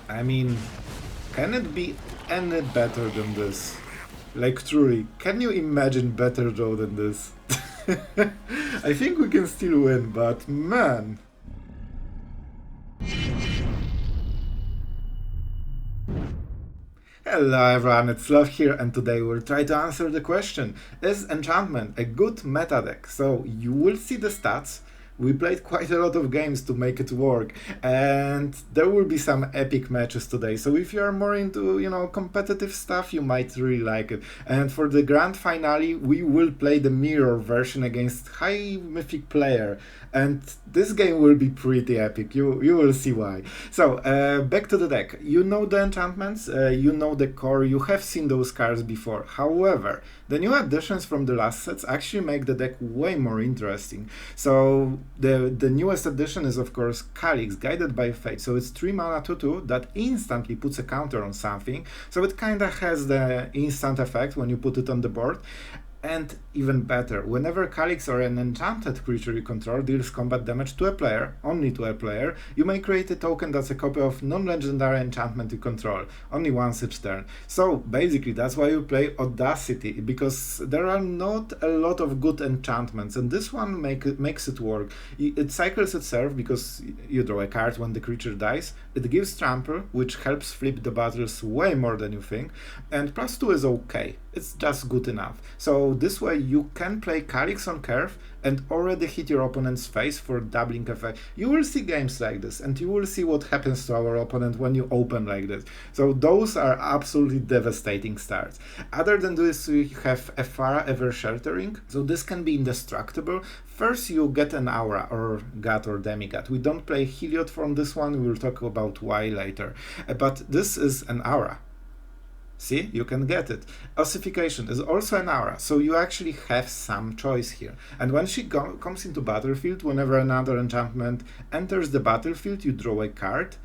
I mean, can it be any better than this? Like, truly, can you imagine better draw than this? I think we can still win, but man. Hello everyone, it's Sloth here, and today we'll try to answer the question: is Enchantment a good meta deck? So you will see the stats. We played quite a lot of games to make it work, and there will be some epic matches today. So if you are more into, competitive stuff, you might really like it. And for the grand finale, we will play the mirror version against high mythic player, and this game will be pretty epic. You will see why. So back to the deck. You know the enchantments, you know the core. You have seen those cards before. However, the new additions from the last sets actually make the deck way more interesting. So the newest addition is of course Calix, Guided by Fate. So it's 3 mana 2/2 that instantly puts a counter on something. So it kinda has the instant effect when you put it on the board. And even better, whenever Calix or an enchanted creature you control deals combat damage to a player, only to a player, you may create a token that's a copy of non-legendary enchantment you control, only once each turn. So basically that's why you play Audacity, because there are not a lot of good enchantments, and this one makes it work. It cycles itself because you draw a card when the creature dies, it gives trample, which helps flip the battles way more than you think, and +2 is okay. It's just good enough. So this way you can play Calix on curve and already hit your opponent's face for doubling effect. You will see games like this, and you will see what happens to our opponent when you open like this. So those are absolutely devastating starts. Other than this, we have Ephara Ever Sheltering. So this can be indestructible. First you get an aura, or god or demigod. We don't play Heliod from this one, we will talk about why later. But this is an aura. See, you can get it. Ossification is also an aura, so you actually have some choice here. And when she comes into battlefield, whenever another enchantment enters the battlefield, you draw a card.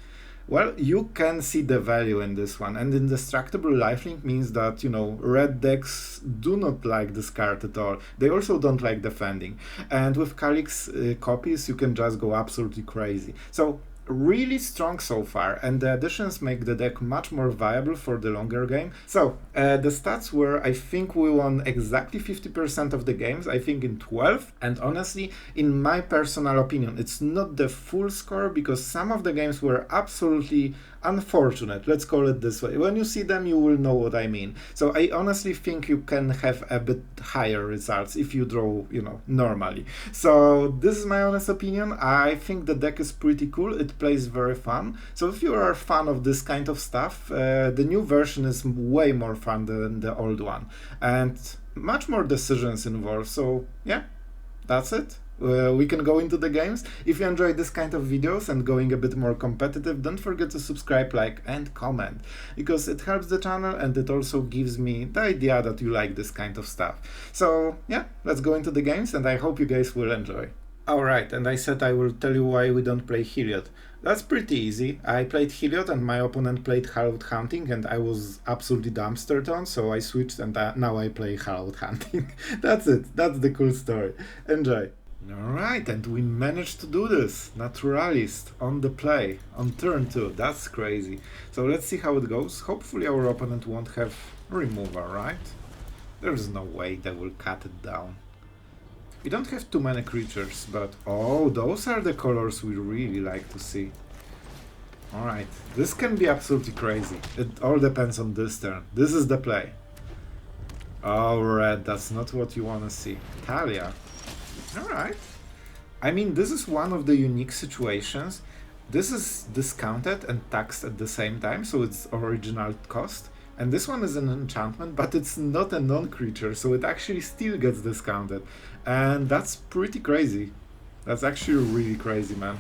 Well, you can see the value in this one. And indestructible lifelink means that, red decks do not like this card at all. They also don't like defending. And with Calix copies, you can just go absolutely crazy. So really strong so far, and the additions make the deck much more viable for the longer game. So the stats were, I think we won exactly 50% of the games, I think in 12, and honestly, in my personal opinion, it's not the full score because some of the games were absolutely unfortunate, let's call it this way. When you see them, you will know what I mean. So I honestly think you can have a bit higher results if you draw, normally. So this is my honest opinion. I think the deck is pretty cool. It plays very fun. So if you are a fan of this kind of stuff, the new version is way more fun than the old one, and much more decisions involved. So yeah, that's it. We can go into the games. If you enjoy this kind of videos and going a bit more competitive, don't forget to subscribe, like, and comment, because it helps the channel and it also gives me the idea that you like this kind of stuff. So yeah, let's go into the games, and I hope you guys will enjoy. Alright, and I said I will tell you why we don't play Heliod. That's pretty easy. I played Heliod and my opponent played Hallowed Hunting, and I was absolutely dumpstered on, so I switched and now I play Hallowed Hunting. That's it. That's the cool story. Enjoy. Alright, and we managed to do this. Naturalist on the play, on turn 2. That's crazy. So let's see how it goes. Hopefully our opponent won't have removal, right? There's no way they will cut it down. We don't have too many creatures, but oh, those are the colors we really like to see. Alright, this can be absolutely crazy. It all depends on this turn. This is the play. Oh, red, that's not what you want to see. Talia. Alright. I mean, this is one of the unique situations. This is discounted and taxed at the same time, so it's original cost. And this one is an enchantment, but it's not a non-creature, so it actually still gets discounted. And that's pretty crazy. That's actually really crazy, man.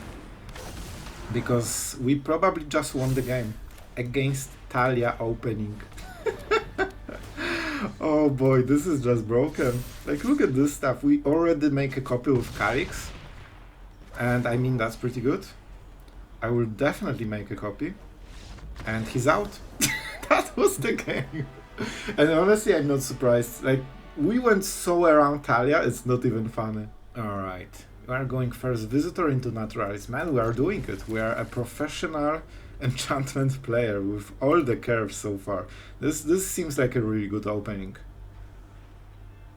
Because we probably just won the game against Talia opening. Oh boy, this is just broken. Like, look at this stuff. We already make a copy with Calix. And I mean, that's pretty good. I will definitely make a copy. And he's out. That was the game. And honestly, I'm not surprised. Like, we went so around Talia, it's not even funny. Alright. We are going first visitor into Naturalist. Man, we are doing it. We are a professional enchantment player with all the curves so far. This seems like a really good opening.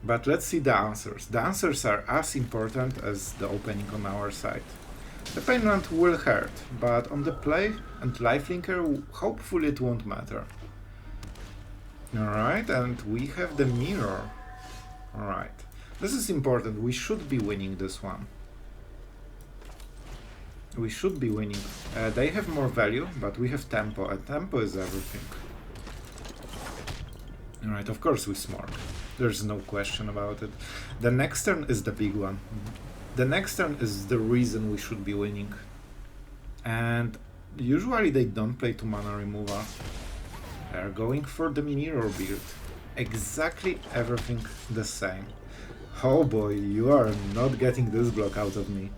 But let's see the answers. The answers are as important as the opening on our side. The Painland will hurt, but on the play and lifelinker, hopefully it won't matter. Alright, and we have the mirror. Alright, this is important. We should be winning this one. We should be winning. They have more value, but we have tempo, and tempo is everything. Alright, of course we smart. There's no question about it. The next turn is the big one. The next turn is the reason we should be winning. And usually they don't play 2 mana removal. They're going for the mirror build. Exactly everything the same. Oh boy, you are not getting this block out of me.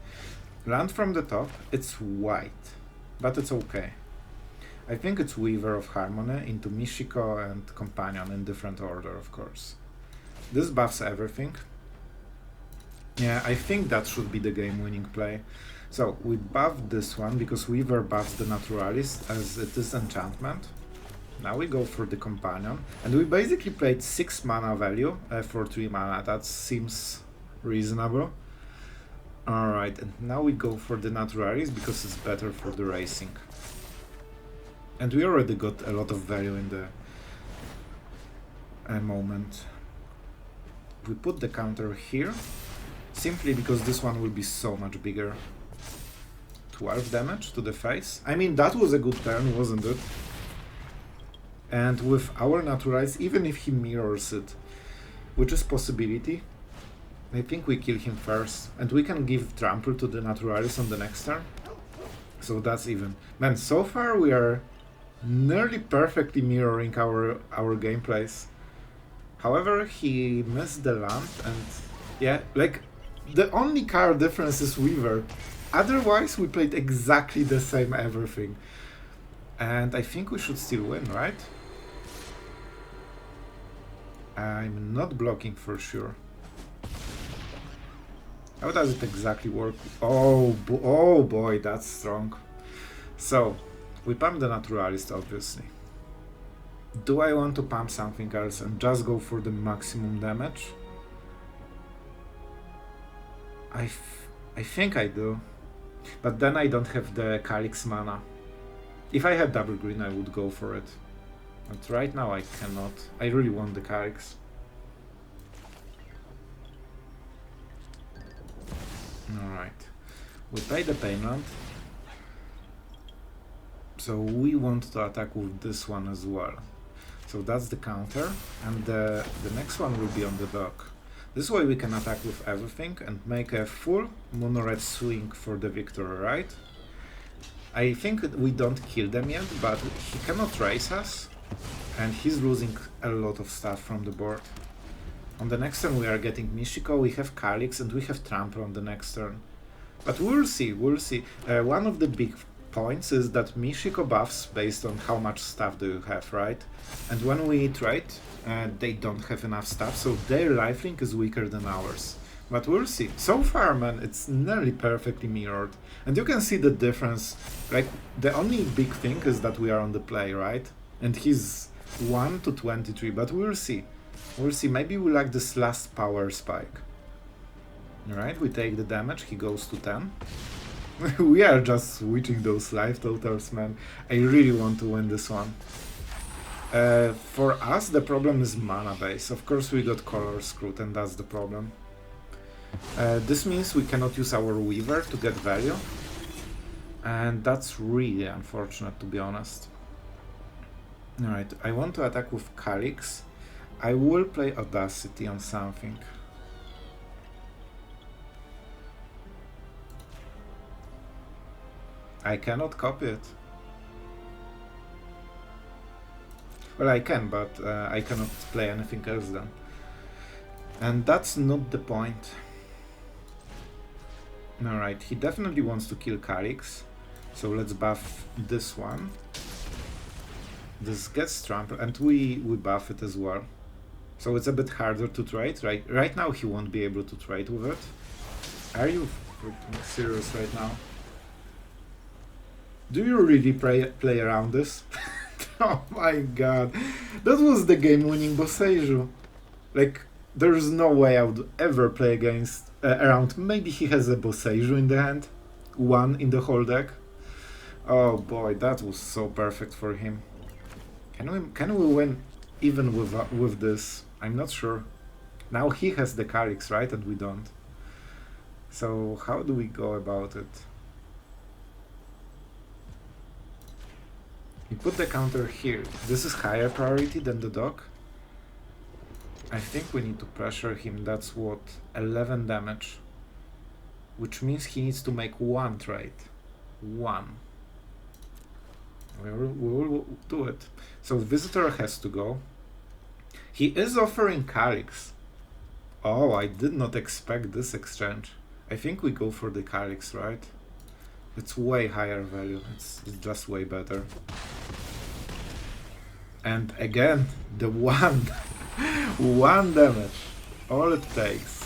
Land from the top, it's white, but it's okay. I think it's Weaver of Harmony into Michiko and Companion in different order, of course. This buffs everything. Yeah, I think that should be the game-winning play. So, we buffed this one because Weaver buffs the Naturalist as it is enchantment. Now we go for the Companion, and we basically played 6 mana value for 3 mana. That seems reasonable. Alright, and now we go for the Naturalist because it's better for the racing. And we already got a lot of value in the moment. We put the counter here, simply because this one will be so much bigger. 12 damage to the face. I mean, that was a good turn, wasn't it? And with our Naturalize, even if he mirrors it, which is possibility, I think we kill him first. And we can give Trample to the Naturalis on the next turn. So that's even. Man, so far we are nearly perfectly mirroring our gameplays. However, he missed the land, and yeah, like, the only card difference is Weaver. Otherwise, we played exactly the same everything. And I think we should still win, right? I'm not blocking for sure. How does it exactly work? Oh boy, that's strong. So, we pump the Naturalist, obviously. Do I want to pump something else and just go for the maximum damage? I think I do. But then I don't have the Calix mana. If I had double green, I would go for it. But right now I cannot. I really want the Calix. Alright. We play the Painland. So we want to attack with this one as well. So that's the counter, and the next one will be on the dock. This way we can attack with everything and make a full mono red swing for the victory, right? I think we don't kill them yet, but he cannot race us, and he's losing a lot of stuff from the board. On the next turn we are getting Michiko, we have Calix, and we have Trample on the next turn. But we'll see, we'll see. One of the big points is that Michiko buffs based on how much stuff do you have, right? And when we trade, they don't have enough stuff, so their lifelink is weaker than ours. But we'll see. So far, man, it's nearly perfectly mirrored. And you can see the difference. Like, the only big thing is that we are on the play, right? And he's 1 to 23, but we'll see. We'll see. Maybe we like this last power spike. Alright, we take the damage, he goes to 10. We are just switching those life totals, man. I really want to win this one. For us, the problem is mana base. Of course, we got color screwed, and that's the problem. This means we cannot use our Weaver to get value. And that's really unfortunate, to be honest. Alright, I want to attack with Calix. I will play Audacity on something. I cannot copy it. Well, I can, but I cannot play anything else then. And that's not the point. Alright, he definitely wants to kill Calix. So let's buff this one. This gets trampled, and we buff it as well. So it's a bit harder to trade. Right now he won't be able to trade with it. Are you freaking serious right now? Do you really play around this? Oh my god. That was the game-winning Boseiju. Like, there's no way I would ever play against around. Maybe he has a Boseiju in the hand. One in the whole deck. Oh boy, that was so perfect for him. Can we win even with this? I'm not sure. Now he has the Calix, right? And we don't. So how do we go about it? We put the counter here. This is higher priority than the dog. I think we need to pressure him. That's what? 11 damage. Which means he needs to make one trade. One. We will do it. So Visitor has to go. He is offering Calix. Oh, I did not expect this exchange. I think we go for the Calix, right? It's way higher value. It's just way better. And again, the one. One damage. All it takes.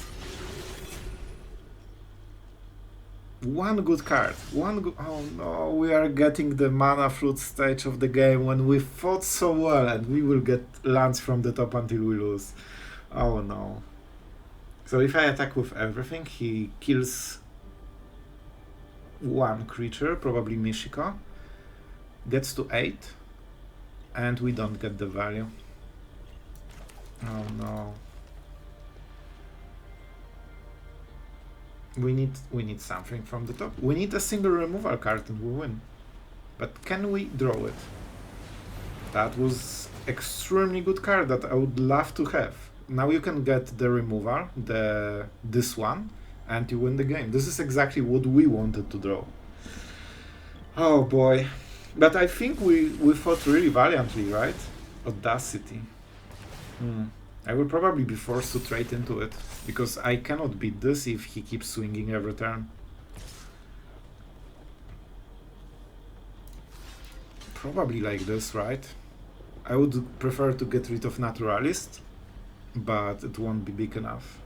One good card. Oh no, we are getting the mana fruit stage of the game when we fought so well, and we will get lands from the top until we lose. Oh no. So if I attack with everything, he kills one creature, probably Michiko, gets to 8, and we don't get the value. Oh no. We need something from the top. We need a single removal card and we win. But can we draw it? That was extremely good card that I would love to have. Now you can get the removal, this one, and you win the game. This is exactly what we wanted to draw. Oh boy. But I think we fought really valiantly, right? Audacity. I will probably be forced to trade into it, because I cannot beat this if he keeps swinging every turn. Probably like this, right? I would prefer to get rid of Naturalist, but it won't be big enough.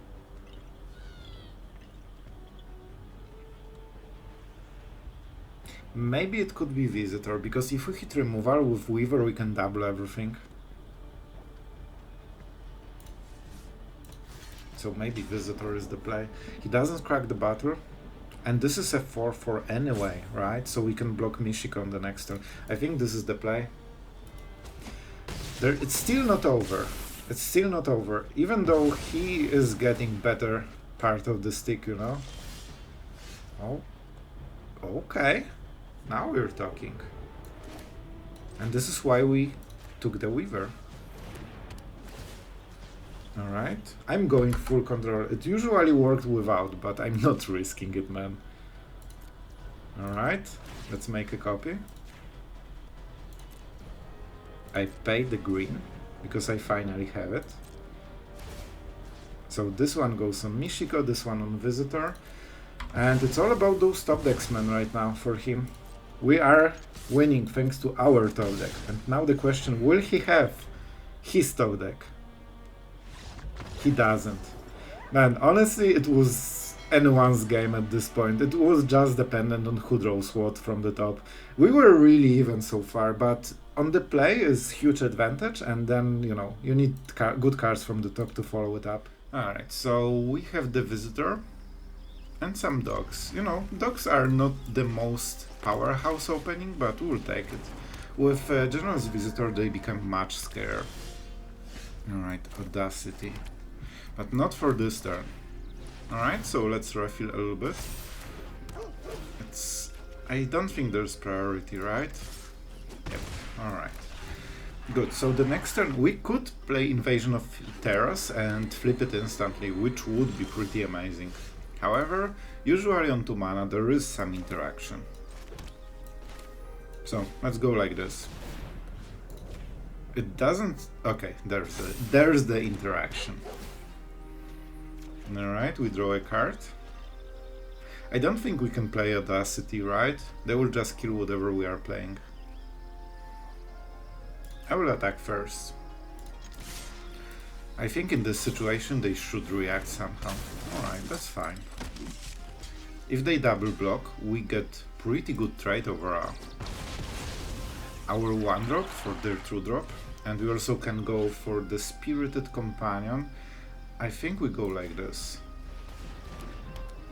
Maybe it could be Visitor, because if we hit removal with Weaver, we can double everything. So maybe Visitor is the play. He doesn't crack the battle, and this is a 4/4 anyway, right? So we can block Michiko on the next turn. I think this is the play. It's still not over. It's still not over, even though he is getting better part of the stick, you know? Oh, okay. Now we're talking. And this is why we took the Weaver. Alright, I'm going full control. It usually worked without, but I'm not risking it, man. Alright, let's make a copy. I paid the green, because I finally have it. So this one goes on Michiko, this one on Visitor. And it's all about those top decks, man, right now for him. We are winning thanks to our top deck. And now the question, will he have his top deck? He doesn't. Man, honestly, it was anyone's game at this point. It was just dependent on who draws what from the top. We were really even so far, but on the play is huge advantage, and then, you know, you need good cards from the top to follow it up. Alright, so we have the Visitor and some dogs. You know, dogs are not the most powerhouse opening, but we'll take it. With General's Visitor, they become much scarier. Alright, Audacity. But not for this turn. Alright, so let's refill a little bit. I don't think there's priority, right? Yep, alright. Good, so the next turn we could play Invasion of Theros and flip it instantly, which would be pretty amazing. However, usually on 2 mana there is some interaction. So, let's go like this. It doesn't... okay, there's the interaction. Alright, we draw a card. I don't think we can play Audacity, right? They will just kill whatever we are playing. I will attack first. I think in this situation they should react somehow. Alright, that's fine. If they double block, we get pretty good trade overall. Our 1-drop for their 2-drop, and we also can go for the Spirited Companion. I think we go like this.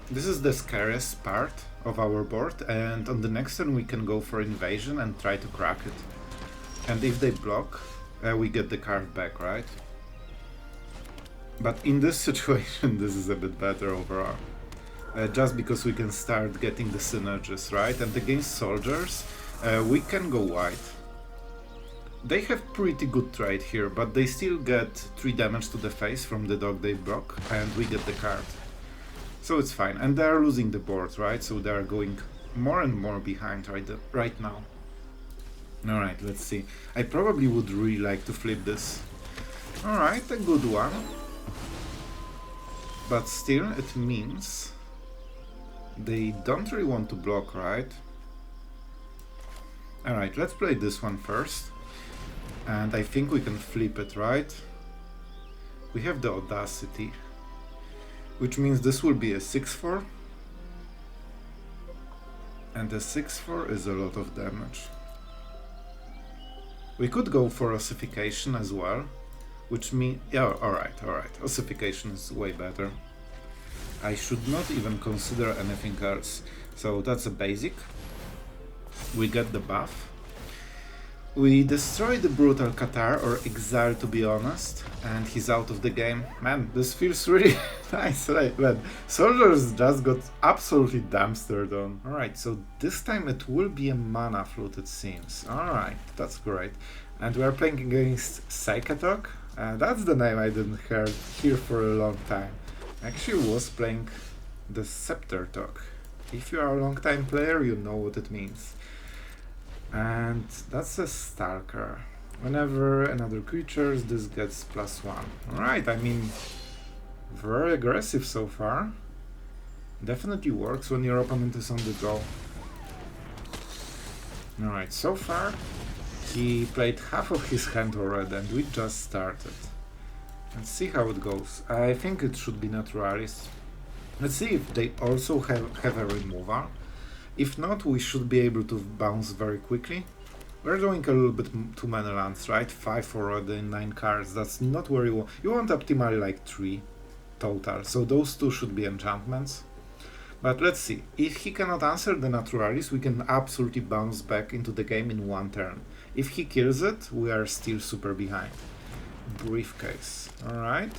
This is the scariest part of our board, and on the next turn we can go for Invasion and try to crack it. And if they block, we get the card back, right? But in this situation, this is a bit better overall. Just because we can start getting the synergies, right? And against soldiers, we can go white. They have pretty good trade here, but they still get 3 damage to the face from the dog they block, and we get the card. So it's fine, and they are losing the board, right? So they are going more and more behind right now. Alright, let's see. I probably would really like to flip this. Alright, a good one. But still, it means they don't really want to block, right? Alright, let's play this one first. And I think we can flip it, right? We have the Audacity, which means this will be a 6-4. And a 6-4 is a lot of damage. We could go for Ossification as well, which means... yeah, alright. Ossification is way better. I should not even consider anything else. So that's a basic. We get the buff. We destroy the Brutal Qatar, or Exile to be honest, and he's out of the game. Man, this feels really nice, right? Man, soldiers just got absolutely dumpstered on. Alright, so this time it will be a mana flute, it seems. Alright, that's great. And we are playing against Psychatok. That's the name I didn't hear for a long time. I actually was playing the Scepter Talk. If you are a long time player, you know what it means. And that's a Stalker. Whenever another creature, this gets +1. Alright, I mean, very aggressive so far. Definitely works when your opponent is on the go. Alright, so far he played half of his hand already and we just started. Let's see how it goes. I think it should be Naturalist. Let's see if they also have a removal. If not, we should be able to bounce very quickly. We're doing a little bit too many lands, right? 5 already, 9 cards. That's not where you want. You want optimally like 3 total. So those 2 should be enchantments. But let's see. If he cannot answer the Naturalis, we can absolutely bounce back into the game in 1 turn. If he kills it, we are still super behind. Briefcase. Alright.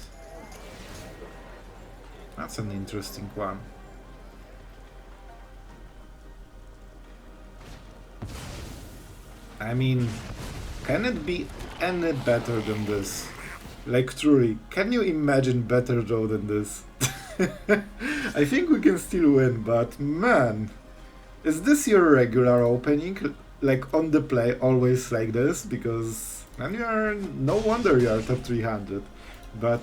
That's an interesting one. I mean, can it be any better than this? Like truly, can you imagine better draw than this? I think we can still win, but man, is this your regular opening? Like on the play, always like this? Because then you are, no wonder you are top 300. But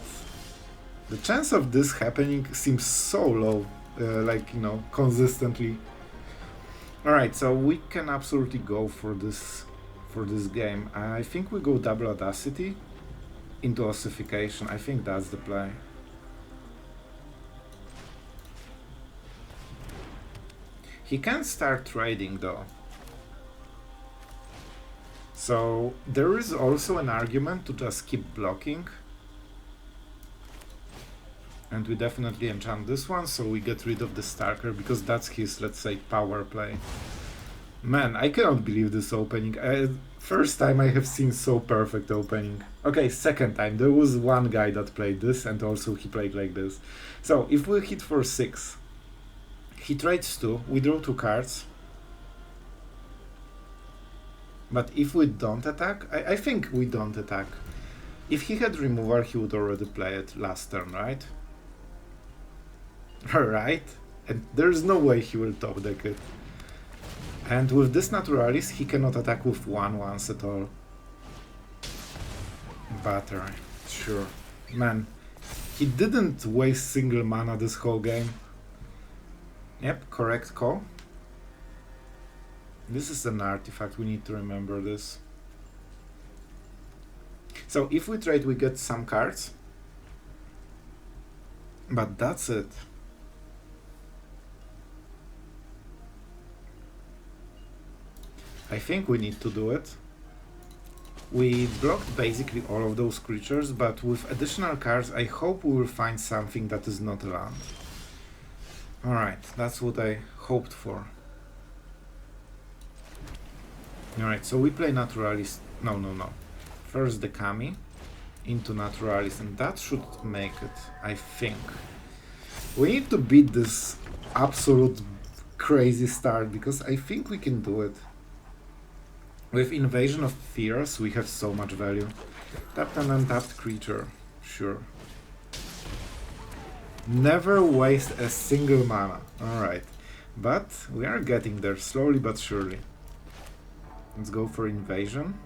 the chance of this happening seems so low, like, you know, consistently. Alright, so we can absolutely go for this game. I think we go double Audacity into Ossification. I think that's the play. He can start trading though. So there is also an argument to just keep blocking. And we definitely enchant this one, so we get rid of the Stalker, because that's his, let's say, power play. Man, I cannot believe this opening. First time I have seen so perfect opening. Okay, second time. There was one guy that played this, and also he played like this. So, if we hit for 6, he trades 2, we draw 2 cards. But if we don't attack, I think we don't attack. If he had removal, he would already play it last turn, right? Alright, and there's no way he will top deck it. And with this Naturalis, he cannot attack with 1/1s at all. Battery, sure. Man, he didn't waste single mana this whole game. Yep, correct call. This is an artifact, we need to remember this. So if we trade, we get some cards. But that's it. I think we need to do it. We blocked basically all of those creatures, but with additional cards I hope we will find something that is not land. Alright, that's what I hoped for. Alright, so we play Naturalist. No. First the Kami into Naturalist, and that should make it, I think. We need to beat this absolute crazy start, because I think we can do it. With Invasion of Theros, we have so much value. Tapped and untapped creature, sure. Never waste a single mana, alright. But we are getting there, slowly but surely. Let's go for Invasion.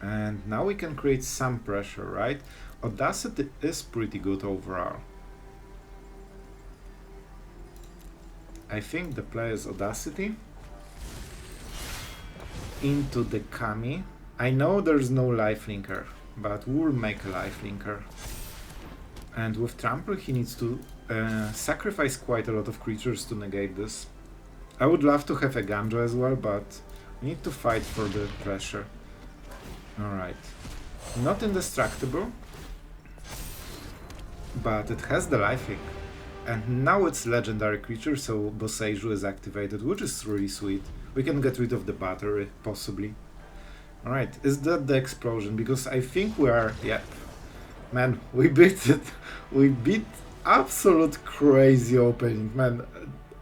And now we can create some pressure, right? Audacity is pretty good overall. I think the play is Audacity into the Kami. I know there's no lifelinker, but we'll make a lifelinker. And with Trample he needs to sacrifice quite a lot of creatures to negate this. I would love to have Eiganjo as well, but we need to fight for the pressure. Alright. Not indestructible, but it has the lifelink. And now it's legendary creature, so Boseiju is activated, which is really sweet. We can get rid of the battery, possibly. Alright, is that the explosion? Because I think we are... Yep. Man, we beat it. We beat absolute crazy opening. Man,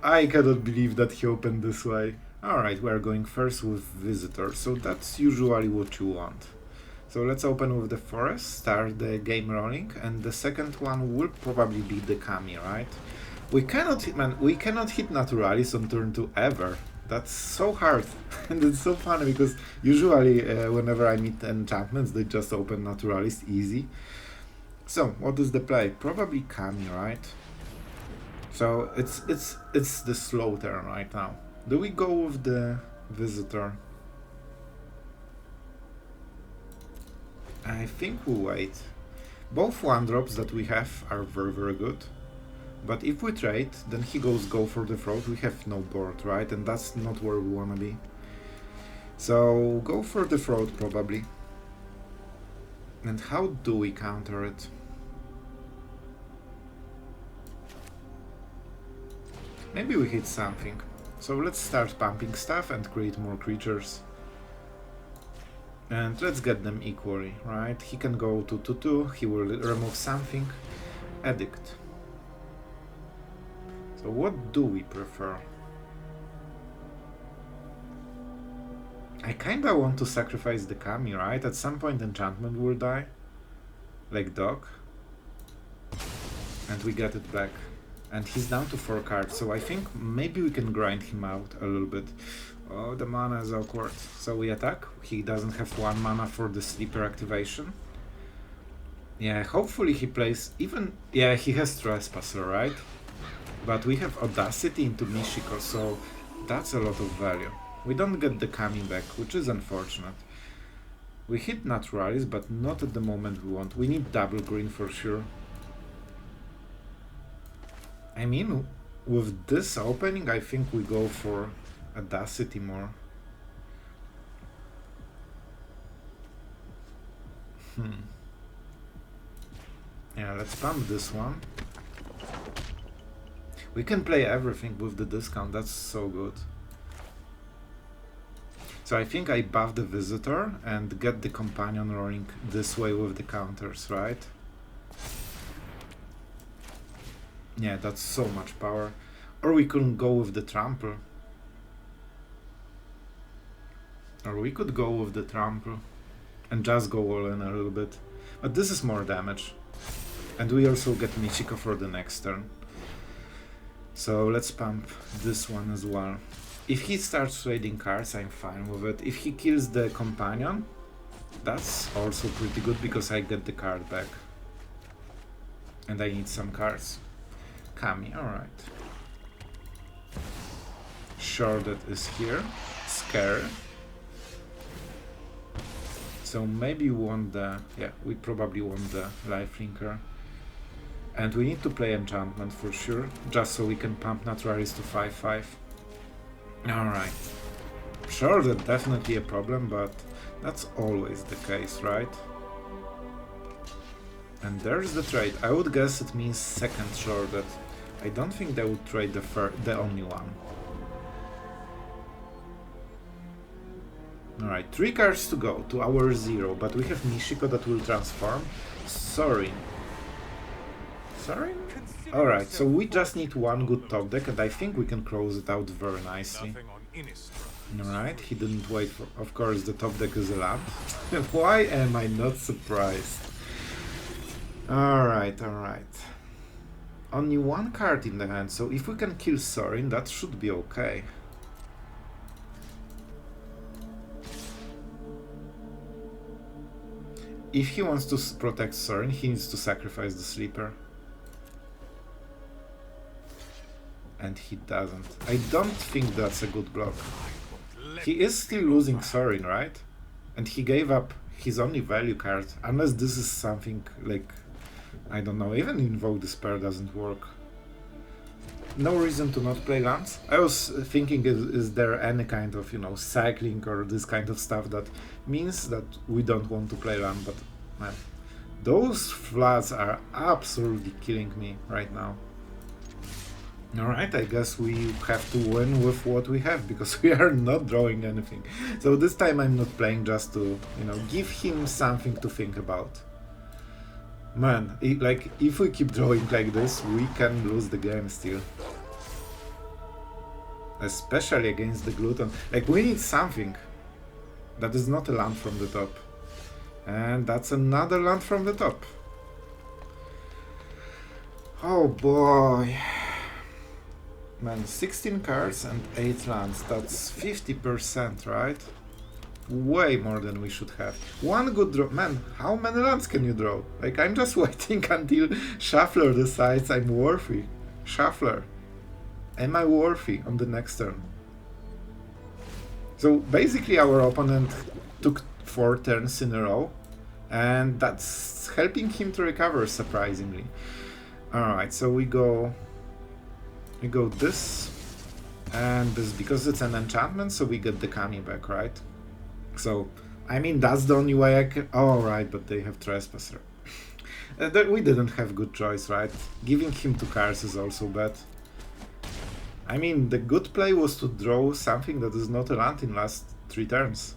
I cannot believe that he opened this way. Alright, we are going first with Visitor, so that's usually what you want. So let's open with the Forest, start the game rolling, and the second one will probably be the Kami, right? We cannot hit Naturalis on turn 2 ever. That's so hard. And it's so funny because usually whenever I meet enchantments, they just open Naturalis easy. So what is the play? Probably Kami, right? So it's the slow turn right now. Do we go with the Visitor? I think we'll wait. Both 1-drops that we have are very good. But if we trade, then he goes go for the throat. We have no board, right? And that's not where we wanna be. So go for the throat probably. And how do we counter it? Maybe we hit something. So let's start pumping stuff and create more creatures. And let's get them equally, right? He can go to 2/2, he will remove something. Edict. So what do we prefer? I kinda want to sacrifice the Kami, right? At some point enchantment will die. Like Dog. And we get it back. And he's down to 4 cards, so I think maybe we can grind him out a little bit. Oh, the mana is awkward. So we attack. He doesn't have 1 mana for the sleeper activation. Yeah, hopefully he plays even... Yeah, he has Trespasser, right? But we have Audacity into Michiko, so that's a lot of value. We don't get the Kami back, which is unfortunate. We hit Naturalis, but not at the moment we want. We need double green for sure. I mean, with this opening, I think we go for Audacity more. Yeah, let's pump this one. We can play everything with the discount, that's so good. So I think I buff the Visitor and get the Companion rolling this way with the counters, right? Yeah, that's so much power. Or we couldn't go with the Trample. Or we could go with the Trample and just go all in a little bit. But this is more damage. And we also get Michiko for the next turn. So let's pump this one as well. If he starts trading cards, I'm fine with it. If he kills the Companion, that's also pretty good because I get the card back. And I need some cards. Kami, alright. Shorted is here. Scare. So maybe we want the... Yeah, we probably want the lifelinker. And we need to play enchantment for sure, just so we can pump Naturalis to 5/5. Alright. Sure, that's definitely a problem, but that's always the case, right? And there's the trade. I would guess it means second shore that I don't think they would trade the only one. Alright, 3 cards to go to our 0, but we have Michiko that will transform. Sorry. Sorry? Alright, so we just need one good top deck and I think we can close it out very nicely. Alright, he didn't wait for... Of course, the top deck is a land. Why am I not surprised? Alright, alright. Only one card in the hand, so if we can kill Sorin, that should be okay. If he wants to protect Sorin, he needs to sacrifice the Sleeper. And he doesn't. I don't think that's a good block. He is still losing Sorin, right? And he gave up his only value card, unless this is something like... I don't know, even Invoke Despair doesn't work. No reason to not play lands. I was thinking, is there any kind of, you know, cycling or this kind of stuff that means that we don't want to play land, but man, those floods are absolutely killing me right now. Alright, I guess we have to win with what we have, because we are not drawing anything. So this time I'm not playing just to, you know, give him something to think about. Man, like, if we keep drawing like this, we can lose the game still. Especially against the Glutton. Like, we need something that is not a land from the top. And that's another land from the top. Oh boy. Man, 16 cards and 8 lands, that's 50%, right? Way more than we should have. One good draw. Man, how many lands can you draw? Like, I'm just waiting until Shuffler decides I'm worthy. Shuffler, am I worthy on the next turn? So basically our opponent took 4 turns in a row, and that's helping him to recover, surprisingly. Alright, so we go this and this, because it's an enchantment, so we get the Kami back, right? So, I mean, that's the only way I can... Oh, right, but they have Trespasser. We didn't have good choice, right? Giving him 2 cards is also bad. I mean, the good play was to draw something that is not a land in last 3 turns.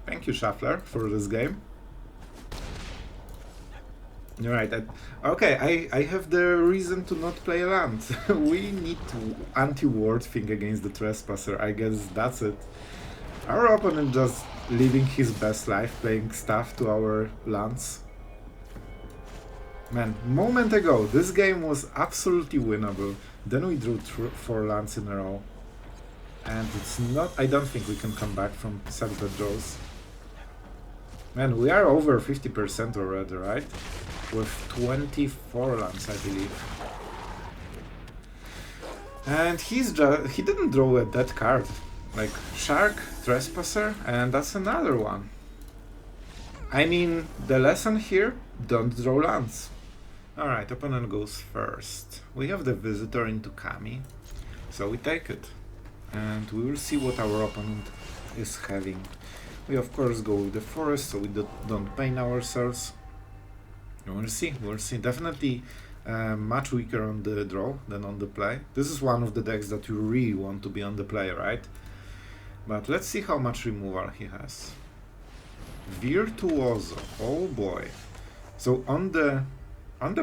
Thank you, Shuffler, for this game. Right, okay, I have the reason to not play land. We need to anti-ward thing against the Trespasser, I guess that's it. Our opponent just living his best life, playing stuff to our lands. Man, moment ago, this game was absolutely winnable. Then we drew 4 lands in a row. And it's not... I don't think we can come back from such bad draws. Man, we are over 50% already, right? With 24 lands, I believe. And he didn't draw a dead card. Like, Shark, Trespasser, and that's another one. I mean, the lesson here, don't draw lands. Alright, opponent goes first. We have the visitor into Kami, so we take it. And we will see what our opponent is having. We of course go with the forest, so we don't pain ourselves. We'll see. Definitely much weaker on the draw than on the play. This is one of the decks that you really want to be on the play, right? But let's see how much removal he has. Virtuoso, oh boy. So on the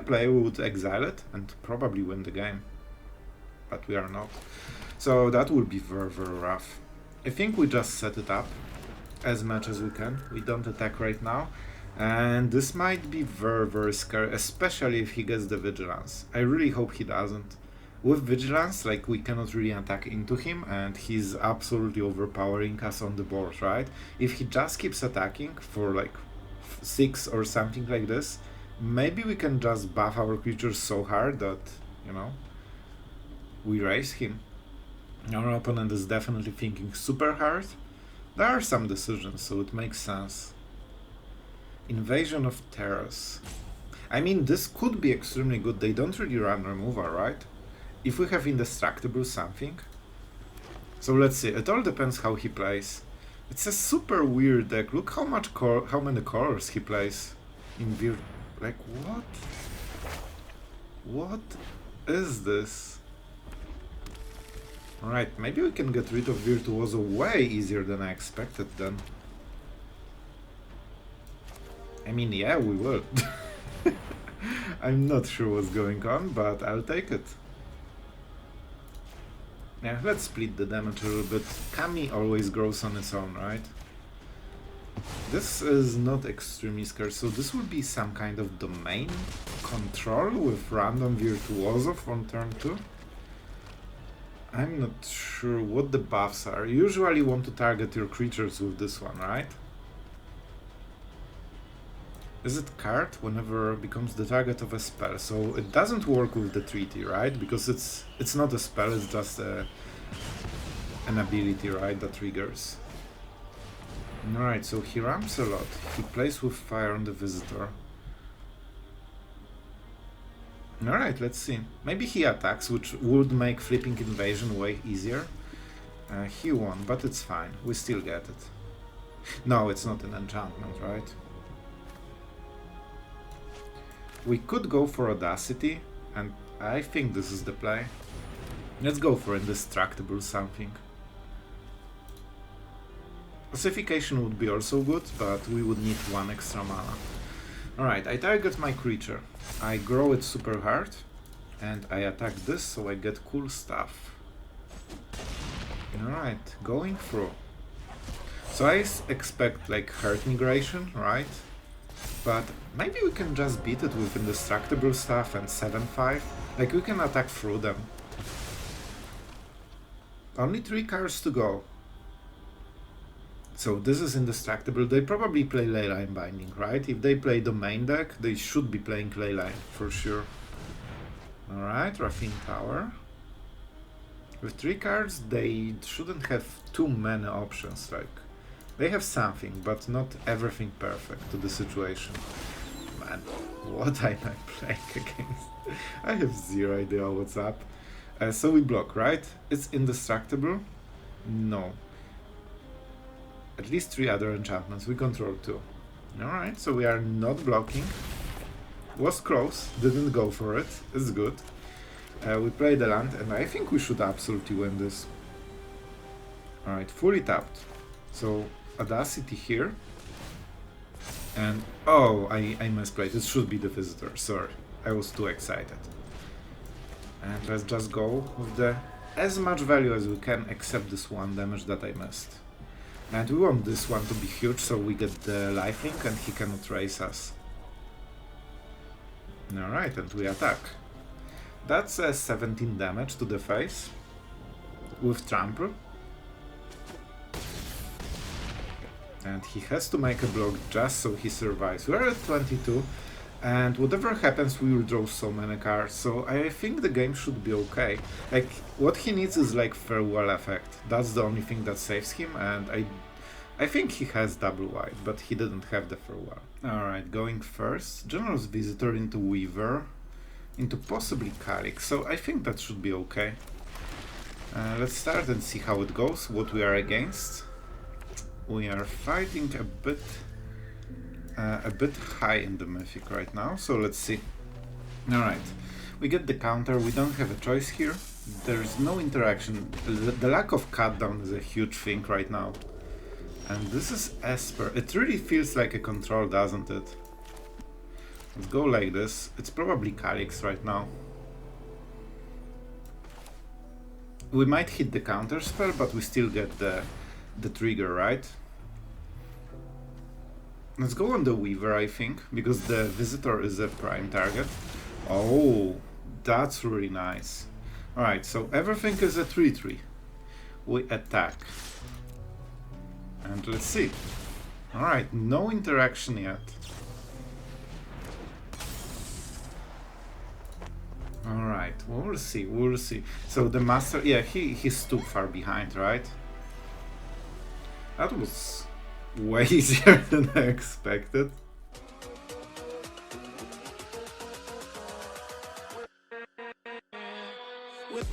play we would exile it and probably win the game. But we are not. So that will be very, very rough. I think we just set it up as much as we can. We don't attack right now. And this might be very, very scary, especially if he gets the Vigilance. I really hope he doesn't. With Vigilance, like, we cannot really attack into him, and he's absolutely overpowering us on the board, right? If he just keeps attacking for like 6 or something like this, maybe we can just buff our creatures so hard that, you know, we raise him. Our opponent is definitely thinking super hard. There are some decisions, so it makes sense. Invasion of Theros. I mean, this could be extremely good. They don't really run removal, right? If we have indestructible something. So let's see. It all depends how he plays. It's a super weird deck. Look how many colors he plays in Vir. Like what? What is this? Alright, maybe we can get rid of Virtuoso way easier than I expected then. I mean, yeah, we will. I'm not sure what's going on, but I'll take it. Yeah, let's split the damage a little bit. Kami always grows on its own, right? This is not extremely scarce, so this will be some kind of domain control with random Virtuoso on turn 2. I'm not sure what the buffs are. You usually want to target your creatures with this one, right? Is it card whenever it becomes the target of a spell? So it doesn't work with the treaty, right? Because it's not a spell, it's just an ability, right, that triggers. Alright, so he ramps a lot. He plays with fire on the visitor. Alright, let's see. Maybe he attacks, which would make flipping invasion way easier. He won, but it's fine. We still get it. No, it's not an enchantment, right? We could go for Audacity, and I think this is the play. Let's go for Indestructible something. Ossification would be also good, but we would need 1 extra mana. Alright, I target my creature. I grow it super hard, and I attack this so I get cool stuff. Alright, going through. So I expect like hurt migration, right? But maybe we can just beat it with indestructible stuff and 7-5. Like we can attack through them. Only 3 cards to go. So this is indestructible. They probably play Leyline Binding, right? If they play the main deck, they should be playing Leyline for sure. Alright, Raffine Tower. With 3 cards, they shouldn't have too many options. Like they have something, but not everything perfect to the situation. Man, what am I playing against? I have zero idea what's up. So we block, right? It's indestructible? No. At least 3 other enchantments. We control 2. Alright, so we are not blocking. Was close, didn't go for it. It's good. We play the land, and I think we should absolutely win this. Alright, fully tapped. So Audacity here. And oh, I misplayed. It should be the visitor. Sorry, I was too excited. And let's just go with the as much value as we can, except this 1 damage that I missed. And we want this one to be huge, so we get the lifelink and he cannot raise us. Alright, and we attack. That's 17 damage to the face with trample. And he has to make a block just so he survives. We're at 22, and whatever happens we will draw so many cards, so I think the game should be okay. Like, what he needs is like farewell effect. That's the only thing that saves him, and I think he has double white, but he didn't have the farewell. Alright, going first. Generous Visitor into Weaver, into possibly Calix, so I think that should be okay. Let's start and see how it goes, what we are against. We are fighting a bit high in the Mythic right now, so let's see. Alright, we get the counter, we don't have a choice here. There's no interaction. The lack of cut down is a huge thing right now. And this is Esper. It really feels like a control, doesn't it? Let's go like this. It's probably Calix right now. We might hit the counter spell, but we still get the trigger, right? Let's go on the Weaver, I think, because the Visitor is a prime target. Oh, that's really nice. Alright, so everything is a 3-3. We attack. And let's see. Alright, no interaction yet. Alright, we'll see, we'll see. So the Master, yeah, he's too far behind, right? That was way easier than I expected. with